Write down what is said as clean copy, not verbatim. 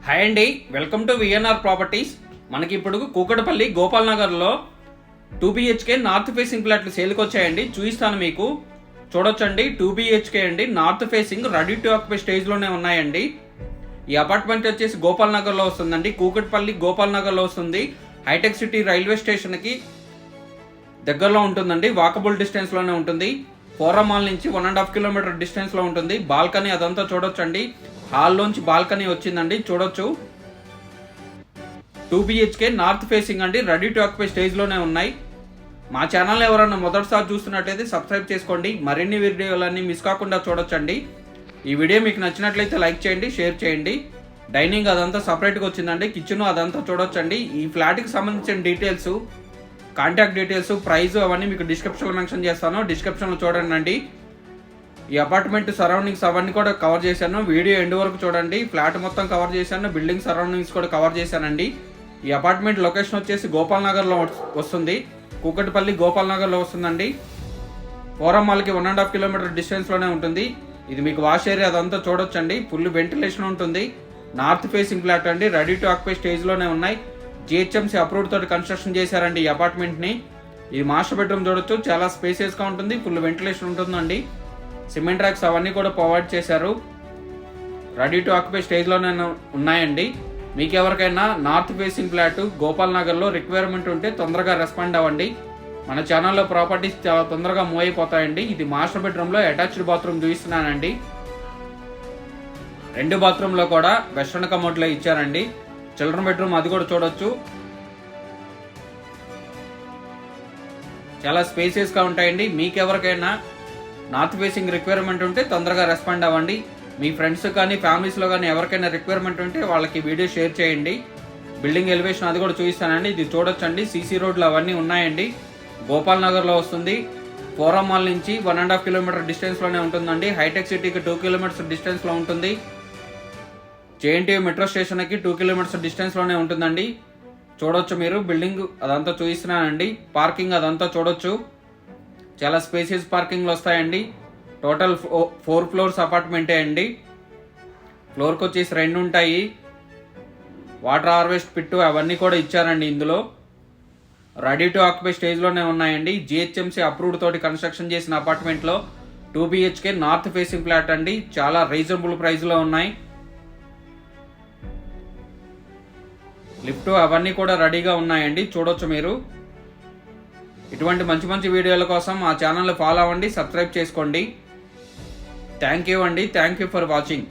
Hi అండి, welcome to VNR properties. మనకి ఇప్పుడు కూకట్పల్లి గోపాల్ నగర్లో 2 BHK నార్త్ ఫేసింగ్ ఫ్లాట్లు సేల్కి వచ్చాయండి. చూపిస్తాను మీకు. చూడొచ్చండి, 2 BHK అండి, north facing, ready to occupy స్టేజ్లోనే ఉన్నాయండి. ఈ అపార్ట్మెంట్ వచ్చేసి గోపాల్ నగర్లో వస్తుందండి. కూకట్పల్లి గోపాల్ నగర్లో వస్తుంది. హైటెక్ సిటీ రైల్వే స్టేషన్కి దగ్గరలో ఉంటుందండి. వాకబుల్ డిస్టెన్స్లోనే ఉంటుంది. ఫోరా మాల్ నుంచి 1.5 కిలోమీటర్ డిస్టెన్స్లో ఉంటుంది. బాల్కనీ అదంతా చూడొచ్చండి. హాల్లోంచి బాల్కనీ వచ్చిందండి, చూడొచ్చు. 2 BHK నార్త్ ఫేసింగ్ అండి, రెడీ టు ఆక్యుపై స్టేజ్లోనే ఉన్నాయి. మా ఛానల్ ఎవరైనా మొదటిసారి చూస్తున్నట్లయితే సబ్స్క్రైబ్ చేసుకోండి. మరిన్ని వీడియోలన్నీ మిస్ కాకుండా చూడొచ్చండి. ఈ వీడియో మీకు నచ్చినట్లయితే లైక్ చేయండి, షేర్ చేయండి. డైనింగ్ అదంతా సపరేట్గా వచ్చిందండి. కిచెన్ అదంతా చూడొచ్చండి. ఈ ఫ్లాట్కి సంబంధించిన డీటెయిల్స్, కాంటాక్ట్ డీటెయిల్స్, ప్రైస్ అవన్నీ మీకు డిస్క్రిప్షన్లో మెన్షన్ చేస్తాను. డిస్క్రిప్షన్లో చూడండి. ఈ అపార్ట్మెంట్ సరౌండింగ్స్ అవన్నీ కూడా కవర్ చేశాను. వీడియో ఎండ్ వరకు చూడండి. ఫ్లాట్ మొత్తం కవర్ చేశాను. బిల్డింగ్ సరౌండింగ్స్ కూడా కవర్ చేశానండి. ఈ అపార్ట్మెంట్ లొకేషన్ వచ్చేసి గోపాల్ నగర్లో వస్తుంది. కూకట్పల్లి గోపాల్ నగర్లో వస్తుందండి. ఫోరం మాల్కి 1.5 కిలోమీటర్ డిస్టెన్స్లోనే ఉంటుంది. ఇది మీకు వాష్ ఏరియా అదంతా చూడొచ్చండి. ఫుల్ వెంటిలేషన్ ఉంటుంది. నార్త్ ఫేసింగ్ ఫ్లాట్ అండి, రెడీ టు ఆక్యుపై స్టేజ్లోనే ఉన్నాయి. GHMC అప్రూవ్డ్ తోటి కన్స్ట్రక్షన్ చేశారండి ఈ అపార్ట్మెంట్ని. ఈ మాస్టర్ బెడ్రూమ్ చూడొచ్చు, చాలా స్పేసియస్గా ఉంటుంది. ఫుల్ వెంటిలేషన్ ఉంటుందండి. సిమెంట్ ర్యాక్స్ అవన్నీ కూడా ప్రొవైడ్ చేశారు. రెడీ టు ఆక్యుపై స్టేజ్లోనే ఉన్నాయండి. మీకు ఎవరికైనా నార్త్ ఫేసింగ్ ఫ్లాట్ గోపాల్ నగర్లో రిక్వైర్మెంట్ ఉంటే తొందరగా రెస్పాండ్ అవ్వండి. మన ఛానల్లో ప్రాపర్టీస్ చాలా తొందరగా మూవ్ అయిపోతాయండి. ఇది మాస్టర్ బెడ్రూమ్లో అటాచ్డ్ బాత్రూమ్ చూపిస్తున్నానండి. 2 బాత్రూంలో కూడా వెస్ట్రన్ కమోడ్లో ఇచ్చారండి. చిల్డ్రన్ బెడ్రూమ్ అది కూడా చూడొచ్చు. చాలా స్పేసియస్గా ఉంటాయండి. మీకు ఎవరికైనా నార్త్ ఫేసింగ్ రిక్వైర్మెంట్ ఉంటే తొందరగా రెస్పాండ్ అవ్వండి. మీ ఫ్రెండ్స్ కానీ ఫ్యామిలీస్లో కానీ ఎవరికైనా రిక్వైర్మెంట్ ఉంటే వాళ్ళకి వీడియో షేర్ చేయండి. బిల్డింగ్ ఎలివేషన్ అది కూడా చూపిస్తానండి. ఇది చూడొచ్చండి. CC రోడ్లు అవన్నీ ఉన్నాయండి. గోపాల్ నగర్లో వస్తుంది. ఫోరా మాల్ నుంచి 1.5 కిలోమీటర్ డిస్టెన్స్లోనే ఉంటుందండి. హైటెక్ సిటీకి 2 కిలోమీటర్స్ డిస్టెన్స్లో ఉంటుంది. JNTU మెట్రో స్టేషన్కి 2 కిలోమీటర్స్ డిస్టెన్స్లోనే ఉంటుందండి. చూడొచ్చు మీరు. బిల్డింగ్ అదంతా చూపిస్తున్నానండి. పార్కింగ్ అదంతా చూడొచ్చు. చాలా స్పేసియస్ పార్కింగ్లు వస్తాయండి. టోటల్ 4 ఫ్లోర్స్ అపార్ట్మెంటే అండి. ఫ్లోర్కి వచ్చేసి 2 ఉంటాయి. వాటర్ హార్వెస్ట్ పిట్టు అవన్నీ కూడా ఇచ్చారండి. ఇందులో రెడీ టు ఆక్యుపై స్టేజ్లోనే ఉన్నాయండి. GHMC అప్రూవ్డ్ తోటి కన్స్ట్రక్షన్ చేసిన అపార్ట్మెంట్లో 2 BHK నార్త్ ఫేసింగ్ ఫ్లాట్ అండి. చాలా రీజనబుల్ ప్రైస్లో ఉన్నాయి. లిఫ్ట్ అవన్నీ కూడా రెడీగా ఉన్నాయండి, చూడొచ్చు మీరు. ఇటువంటి మంచి వీడియోల కోసం మా ఛానల్ ఫాలో అవ్వండి, సబ్స్క్రైబ్ చేసుకోండి. థ్యాంక్ యూ అండి. Thank you for watching.